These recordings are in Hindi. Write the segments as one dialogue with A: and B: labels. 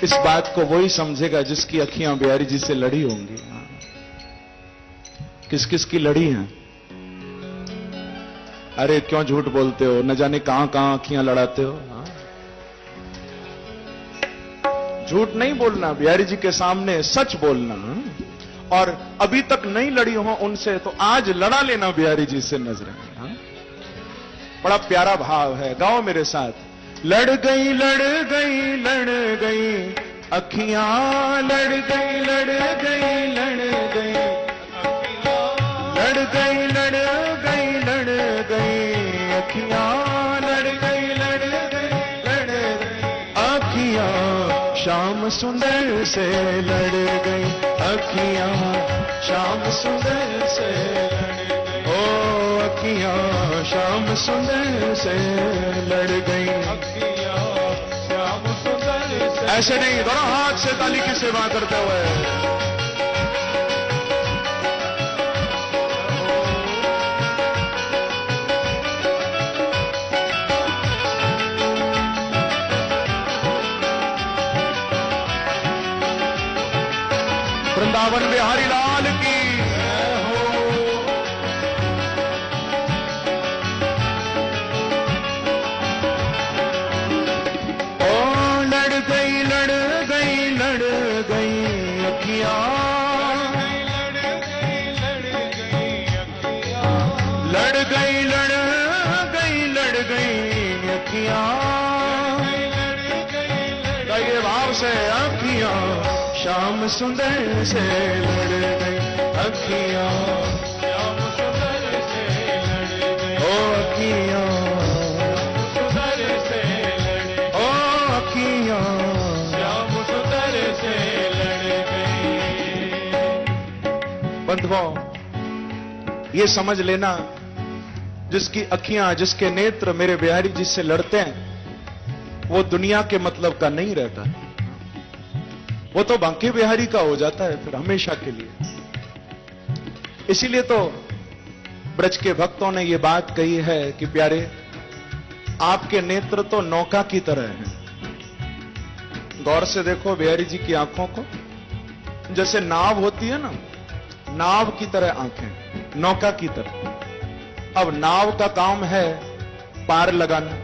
A: इस बात को वही समझेगा जिसकी अखियां बिहारी जी से लड़ी होंगी। किस किस की लड़ी हैं? अरे क्यों झूठ बोलते हो, न जाने कहां कहां अखियां लड़ाते हो। झूठ नहीं बोलना बिहारी जी के सामने, सच बोलना। और अभी तक नहीं लड़ी हो उनसे तो आज लड़ा लेना बिहारी जी से नजरें। बड़ा प्यारा भाव है, गाओ मेरे साथ। लड़ गई लड़ गई लड़ गई अखियां, लड़ गई लड़ गई लड़ गई, लड़ गई लड़ गई लड़ गई अखियां, लड़ गई लड़ गई लड़ गई अखियां, शाम सुंदर से लड़ गई अखियां, शाम सुंदर से लड़ गई। ओ अखियां शाम सुंदर से लड़ गई अखियां, शाम सुंदर से। ऐसे नहीं, दोनों हाथ से ताली की सेवा करते हुए। वृंदावन बिहारी लाल की हो। ओ लड़ गई लड़ गई लड़ गई अखियां, लड़ गई लड़ गई अखियां, लड़ गई लड़ गई लड़ गई अखियां, गाइए भाव से। अखियां शाम सुंदर से लड़ गई अखियां, शाम सुंदर से लड़ गई। ओ अखियां सुंदर से लड़ गई, ओ अखियां शाम सुंदर से लड़ गई। बंधुओं, ये समझ लेना, जिसकी अखियां, जिसके नेत्र मेरे बिहारी जी से लड़ते हैं, वो दुनिया के मतलब का नहीं रहता, वो तो बांके बिहारी का हो जाता है फिर हमेशा के लिए। इसीलिए तो ब्रज के भक्तों ने ये बात कही है कि प्यारे, आपके नेत्र तो नौका की तरह हैं। गौर से देखो बिहारी जी की आंखों को, जैसे नाव होती है ना, नाव की तरह आंखें, नौका की तरह। अब नाव का काम है पार लगाना,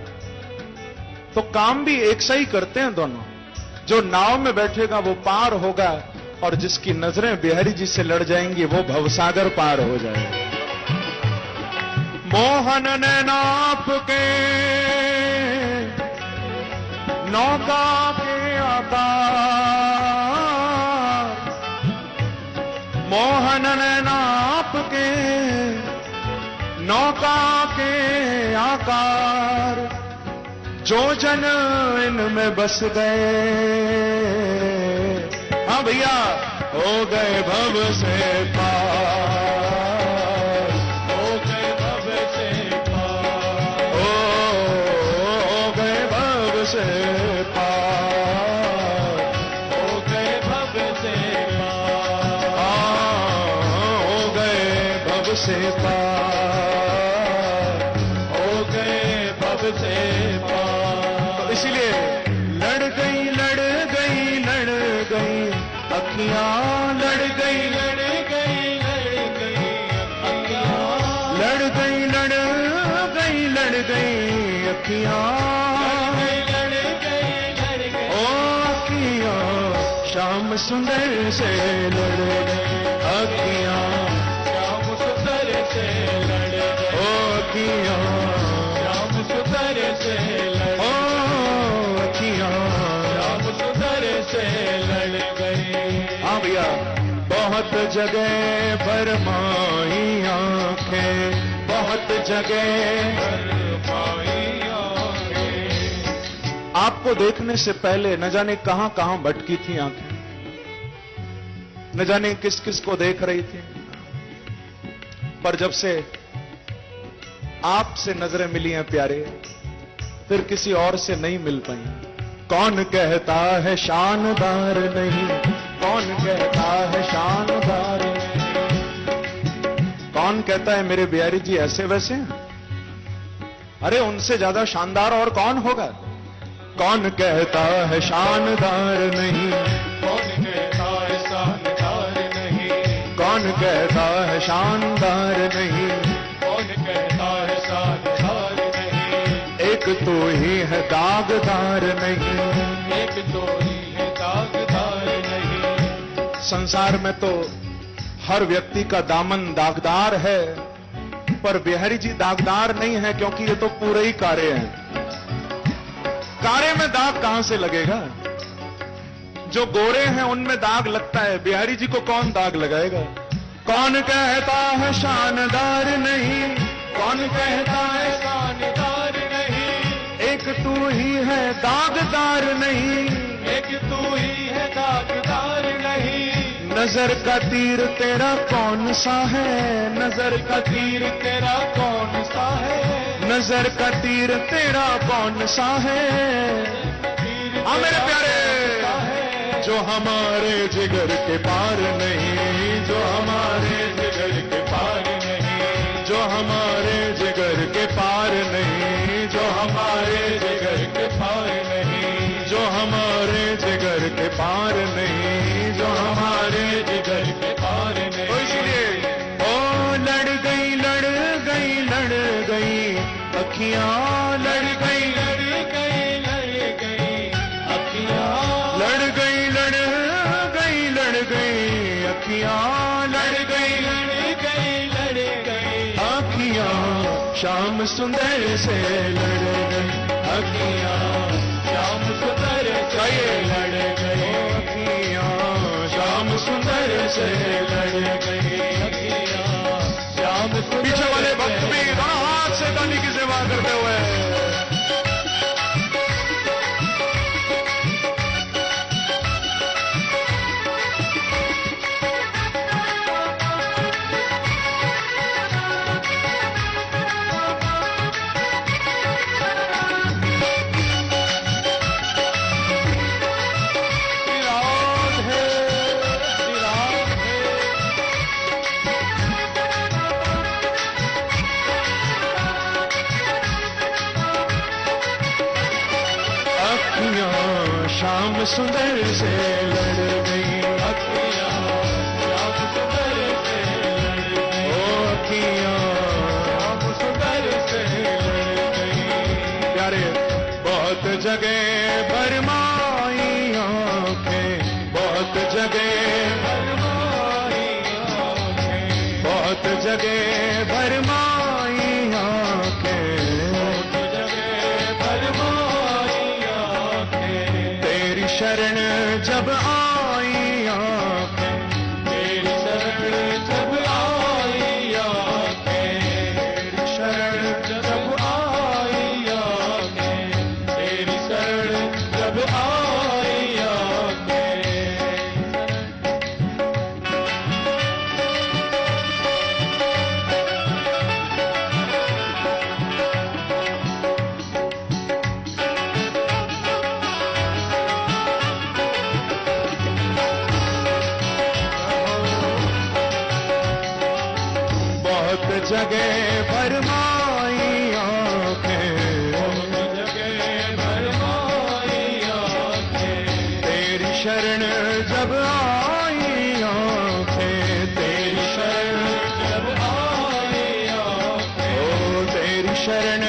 A: तो काम भी एक सा ही करते हैं दोनों। जो नाव में बैठेगा वो पार होगा, और जिसकी नजरें बिहारी जी से लड़ जाएंगी वो भवसागर पार हो जाएगा। मोहन ने नाप के नौका के आकार, मोहन ने नाप के नौका के आकार, जो जन इनमें बस गए, हाँ भैया, हो गए भव से पार, हो गए भव से पार, हो गए भव से पार, हो गए भव से पार, हो गए भव से पार, हो गए भव से पार। इसलिए लड़ गई लड़ गई लड़ गई अखियां, लड़ गई लड़ गई लड़ गई अखियां, लड़ गई लड़ गई लड़ गई अखियां, लड़ गई लड़ गई ओ अखियां, शाम सुंदर से लड़ गई अखियां, शाम सुंदर से लड़ गई ओ अखियां, शाम सुंदर से लड़ से लड़ गई। हाँ भैया, बहुत जगह भरमाई आंखें, बहुत जगह भरमाई आंखें, आपको देखने से पहले न जाने कहां कहां भटकी थी आंखें, न जाने किस किस को देख रही थी, पर जब से आपसे नजरें मिली हैं प्यारे, फिर किसी और से नहीं मिल पाई। कौन कहता है शानदार नहीं, कौन कहता है शानदार नहीं, कौन कहता है मेरे बिहारी जी ऐसे वैसे हैं? अरे उनसे ज्यादा शानदार और कौन होगा? कौन कहता है शानदार नहीं,
B: कौन कहता है शानदार नहीं,
A: कौन कहता है शानदार नहीं,
B: कौन कहता है शानदार नहीं,
A: एक तो ही है दागदार नहीं,
B: एक तो ही है दागदार नहीं।
A: संसार में तो हर व्यक्ति का दामन दागदार है, पर बिहारी जी दागदार नहीं है, क्योंकि ये तो पूरे ही कारे हैं। कारे में दाग कहां से लगेगा? जो गोरे हैं उनमें दाग लगता है, बिहारी जी को कौन दाग लगाएगा? कौन कहता है शानदार नहीं,
B: कौन कहता है शानदार नहीं,
A: एक तू ही है दागदार नहीं,
B: एक तू ही है दागदार नहीं।
A: नजर का तीर तेरा कौन सा है, नजर का
B: तीर तेरा कौन सा है,
A: नजर का तीर तेरा कौन सा है? हाँ मेरे प्यारे, जो हमारे जिगर के पार नहीं, जो हमारे जिगर के पार नहीं, जो हमारे जिगर के पार नहीं, जो हमारे जिगर के पार नहीं, जो हमारे जिगर के पार नहीं, जो हमारे जिगर के पार नहीं। तो इसलिए ओ लड़ गई लड़ गई लड़ गई अखियां, लड़ गई
B: लड़ गई लड़ गई अखियां,
A: लड़ गई लड़ गई लड़ गई अखियां, लड़ गई
B: लड़ गई लड़ गई
A: अखियां, शाम सुंदर से लड़ गई अखियां,
B: श्याम सुंदर से लड़ गई
A: अखियां, शाम सुंदर से लड़ गई
B: अखियां, श्याम सुंदर।
A: पीछे वाले भक्त भी दोनों हाथ से दानी की सेवा करते हुए शाम सुंदर से लड़ गई
B: अखियां, श्याम सुंदर से लड़ गई,
A: ओ अखियां,
B: श्याम सुंदर से लड़ गई।
A: प्यारे बहुत जगह भरमाई आंखें, बहुत जगह
B: भरमाई आंखें,
A: बहुत जगह भरमाई आंखें,
B: बहुत जगह भरमाई आंखें।
A: तेरी शरण जब आई आंखें,
B: तेरी शरण जब आई आंखें, तेरी शरण जब आई आंखें, तेरी शरण जब आई आंखें।
A: बहुत जगह भरमाई आंखें,
B: बहुत जगह भरमाई आंखें,
A: तेरी शरण जब आई आंखें, तेरी शरण
B: जब आई आंखें,
A: ओ तेरी शरण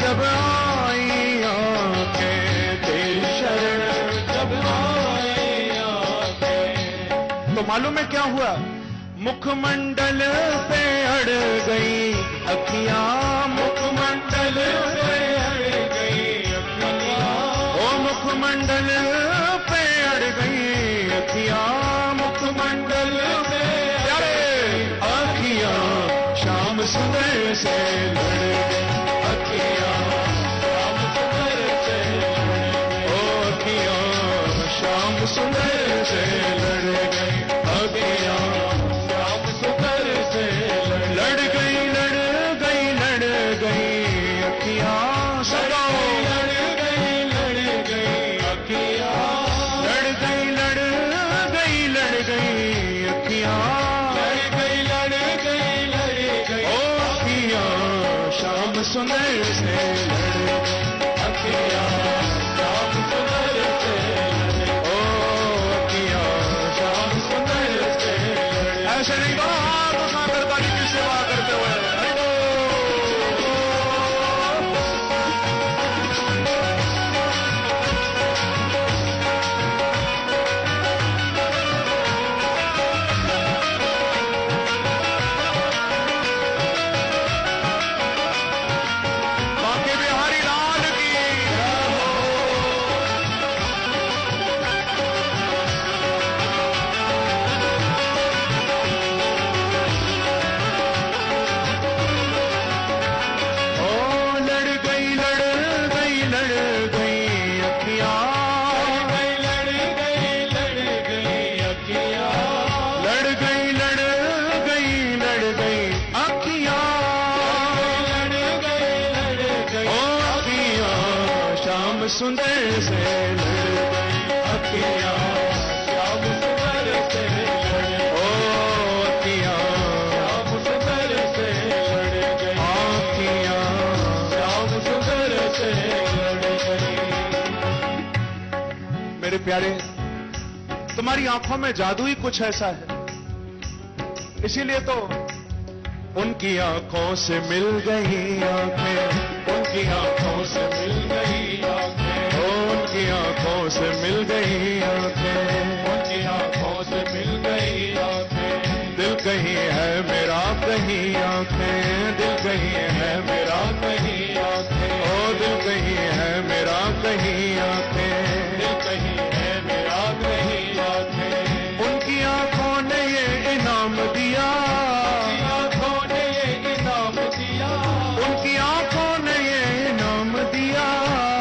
A: जब आई आंखें, तेरी शरण
B: जब आई आंखें।
A: तो मालूम है क्या हुआ? मुखमंडल पे अड़ गई अखियां, मुखमंडल पे
B: अड़ गई अखियां,
A: ओ मुखमंडल पे अड़ गई अखियां, मुखमंडल पे अरे अखियां, शाम सुंदर से लड़ गई अखियां,
B: श्याम सुंदर से लड़ गई,
A: ओ अखियां, शाम सुंदर से लड़ गई अखियां,
B: श्याम सुंदर से
A: लड़ गई लड़ गई लड़ गई अखियां, सदा
B: लड़ गई अखियां,
A: लड़ गई लड़ गई लड़ गई अखियां,
B: लड़ गई
A: ओ अखियां, शाम सुंदर से लड़ गई
B: अखियां, श्याम
A: सुंदर से लड़ गई अखियां,
B: श्याम सुंदर से लड़ गई,
A: ओ अखियां,
B: श्याम सुंदर से लड़ गई,
A: आँखियां,
B: श्याम सुंदर से लड़ गई।
A: मेरे प्यारे, तुम्हारी आंखों में जादू ही कुछ ऐसा है, इसीलिए तो उनकी आंखों से मिल गई आंखें,
B: उनकी आंखों से मिल गई आंखें,
A: उनकी आंखों से मिल गई आंखें,
B: उनकी आंखों से मिल गई आंखें।
A: दिल कहीं है मेरा कहीं आंखें, दिल कहीं है मेरा
B: कहीं आंखें,
A: ओ दिल कहीं है मेरा कहीं आंखें,
B: दिल कहीं है मेरा कहीं आंखें।
A: उनकी आंखों ने ये इनाम दिया,
B: उनकी आंखों ने ये इनाम दिया,
A: उनकी आंखों ने ये इनाम दिया,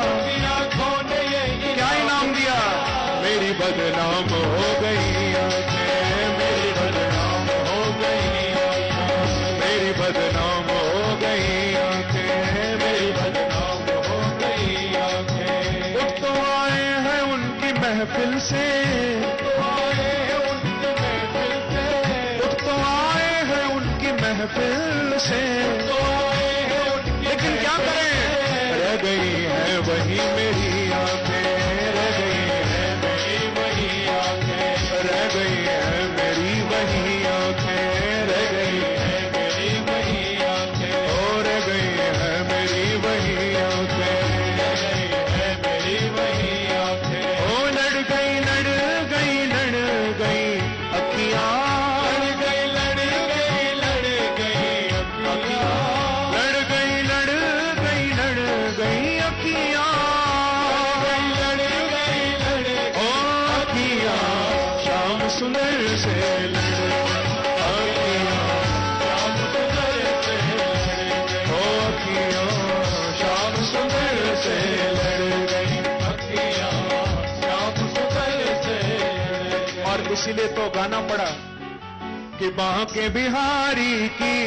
B: उनकी आंखों ने ये
A: क्या इनाम दिया? मेरी बदनाम हो गई आंखें, मेरी बदनाम हो गई आंखें, मेरी बदनाम हो गई आंखें, मेरी
B: बदनाम हो गई आंखें।
A: उठ तो आए हैं उनकी महफिल से,
B: तो आए उनकी महफिल से,
A: उठ तो आए हैं उनकी महफिल से,
B: तो आए हैं उनकी
A: लेकिन क्या करें, रह गई है वही मेरी आंखें, रह गई है मेरी वही आंखें, रह गई है मेरी वही आंखें, रह गई है
B: मेरी वही आंखें,
A: ओ रह गई है मेरी वही आंखें,
B: रह गई है मेरी वही आंखें।
A: ओ लड़ गई लड़ गई लड़ गई अखियां,
B: लड़ गई लड़ गई लड़ गई अखियां,
A: लड़ गई लड़ गई लड़ गई अखियां,
B: लड़ गई लड़
A: ओ अखियां, शाम सुंदर से लड़ गई अखियां,
B: श्याम सुंदर से लड़ गई,
A: ओ अखियां, शाम सुंदर से लड़ गई।
B: अखियां श्याम सुंदर से लड़ गई।
A: और इसीलिए तो गाना पड़ा कि बांके बिहारी की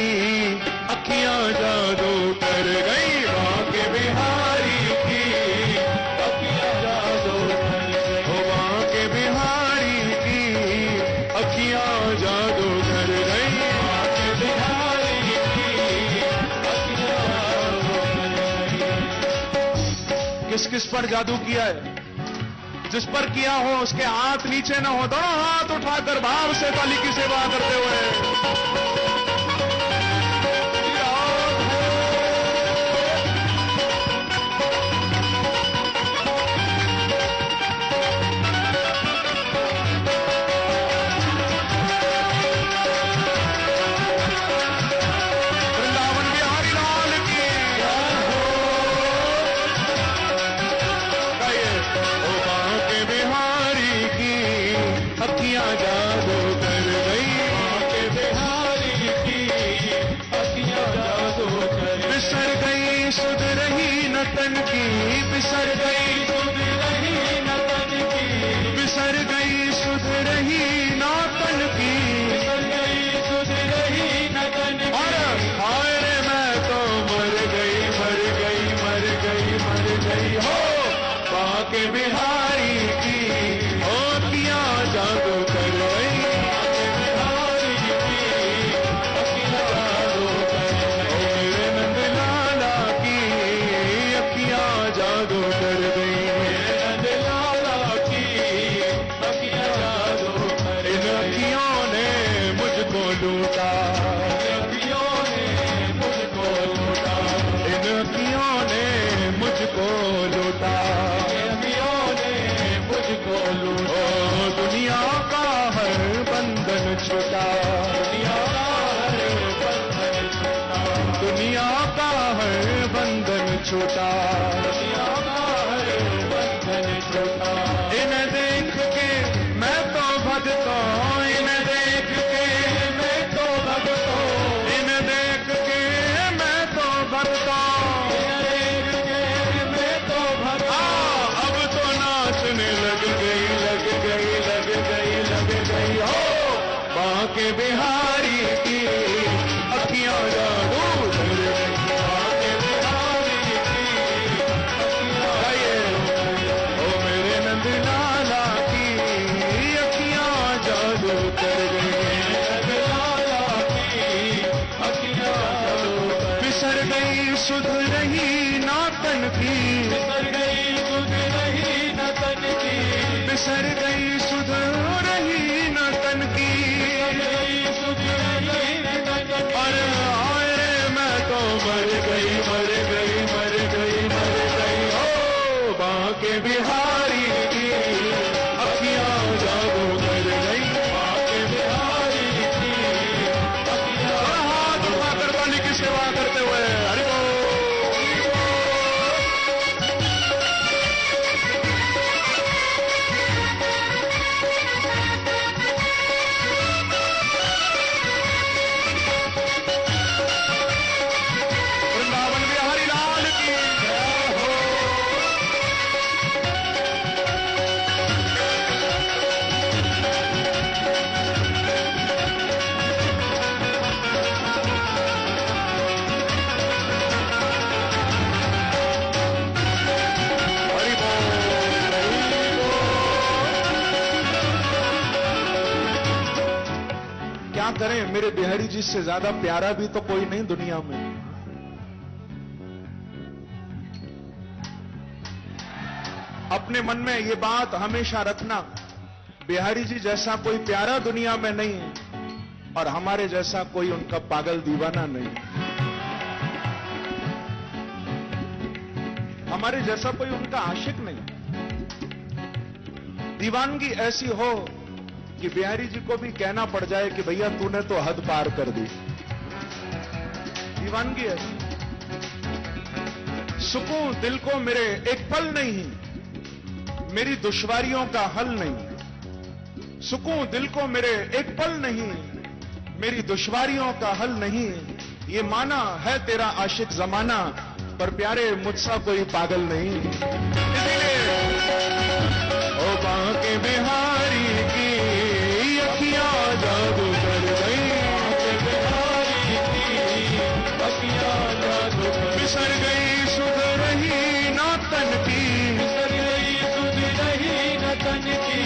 A: अखियां जादू कर गई, बांके बिहारी की
B: अखियां जादू कर गई,
A: ओ बांके बिहारी की अखियां जादू कर गई,
B: बांके बिहारी की अखियां जादू कर गई।
A: किस किस पर जादू किया है? जिस पर किया हो उसके हाथ नीचे न हो, दोनों हाथ उठाकर भाव से काली की सेवा करते हुए वृंदावन बिहारी लाल की गाइए। ओ बांके बिहारी की अखियां जादू कर गई,
B: बांके बिहारी की अखियां जादू कर गई,
A: बिसर गई सुध रही न तन की, बिसर गई
B: सुध रही न तन की,
A: बिसर गई सुध रही न तन की,
B: बिसर गई सुध रही न तन की।
A: और हाय रे मैं तो मर गई मर गई मर गई मर गई हो, बांके बिहारी की ओ अखियां जादू कर गई,
B: बांके बिहारी की अखियां जादू कर
A: ओ
B: गई,
A: मेरे नंद लाला की अखियां जादू कर गई,
B: नंद लाला की अखियां जादू कर
A: इन
B: गई।
A: अखियों ने मुझको लूटा,
B: अखियों ने मुझको लूटा,
A: इन अखियों ने मुझको लूटा,
B: अखियों ने
A: सुध रही ना तन की,
B: बिसर गई सुध रही न तन की,
A: बिसर गई सुध रही न तन की,
B: सुध रही न तन की।
A: अरे हाय रे मैं तो मर गई मर गई मर गई मर गई। ओ बांके बिहारी की अखियां जादू कर गई, बांके बिहारी की अखियां। हाथ उठाकर वाली की सेवा करते हुए हरि बोल। वृंदावन बिहारी लाल की जय हो। हरि बोल, हरि बोल। क्या करें, मेरे बिहारी जी से ज्यादा प्यारा भी तो कोई नहीं दुनिया में। अपने मन में ये बात हमेशा रखना, बिहारी जी जैसा कोई प्यारा दुनिया में नहीं है और हमारे जैसा कोई उनका पागल दीवाना नहीं, हमारे जैसा कोई उनका आशिक नहीं। दीवानगी ऐसी हो कि बिहारी जी को भी कहना पड़ जाए कि भैया तूने तो हद पार कर दी। दीवानगी ऐसी। सुकून दिल को मेरे एक पल नहीं, मेरी दुश्वारियों का हल नहीं। सुकून दिल को मेरे एक पल नहीं, मेरी दुश्वारियों का हल नहीं। ये माना है तेरा आशिक जमाना, पर प्यारे मुझसा कोई पागल नहीं। इसीलिए ओ बांके बिहारी की अखियां जादू कर गई,
B: बिहारी की अखियां जादू कर
A: बिसर गई सुध रही ना तन की,
B: बिसर गई सुध रही न तन की,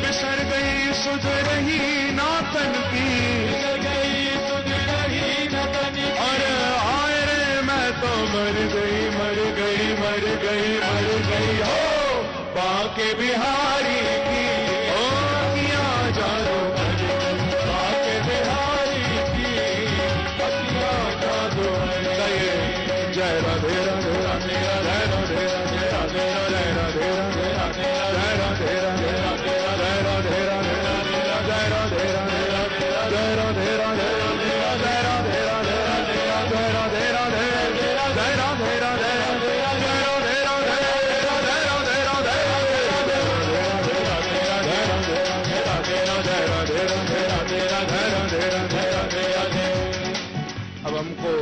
A: बिसर गई सुध रही ना तन की।
B: बिसर गई सुध रही न तन की।
A: अरे हाय रे मैं तो मर गई मर गई मर गई मर गई। हो बांके बिहारी की ओ अखियां जादू कर गई,
B: बांके बिहारी की अखियां जादू कर
A: गई। जय राधे राधे राधे जय राधे राधे राधे जय राधे राधे राधे जय राधे राधे राधे जय राधे राधे राधे जय राधे राधे राधे जय राधे राधे राधे जय राधे राधे राधे जय राधे राधे जय राधे राधे अब हमको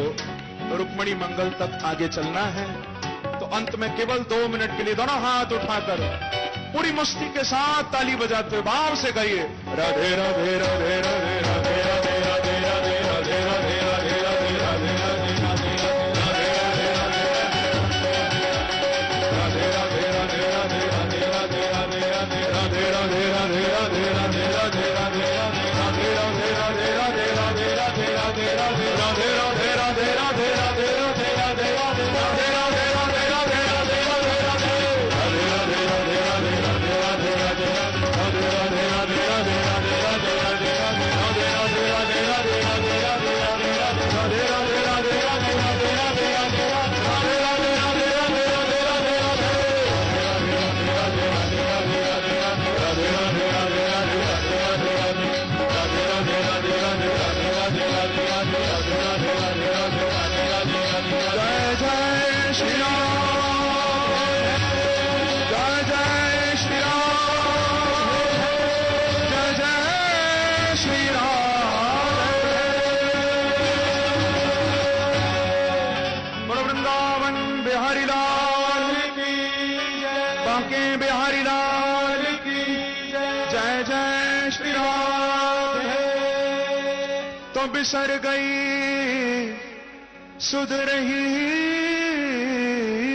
A: रुक्मणी मंगल तक आगे चलना है, तो अंत में केवल 2 मिनट के लिए दोनों हाथ उठाकर पूरी मस्ती के साथ ताली बजाते हुए भाव से गाइए राधे राधे राधे राधे राधे राधे राधे राधे राधे राधे राधे राधे राधे राधे राधे तो बिसर गई सुध रही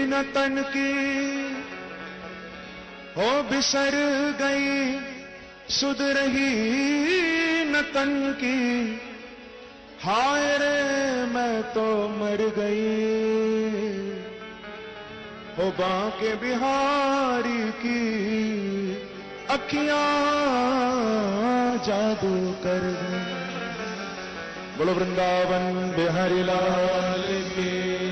A: न तन की, हो बिसर गई सुध रही न तन की, हाय रे मैं तो मर गई। हो बांके बिहारी की अखियां जादू कर गई। बोलो वृंदावन बिहारी लाल की।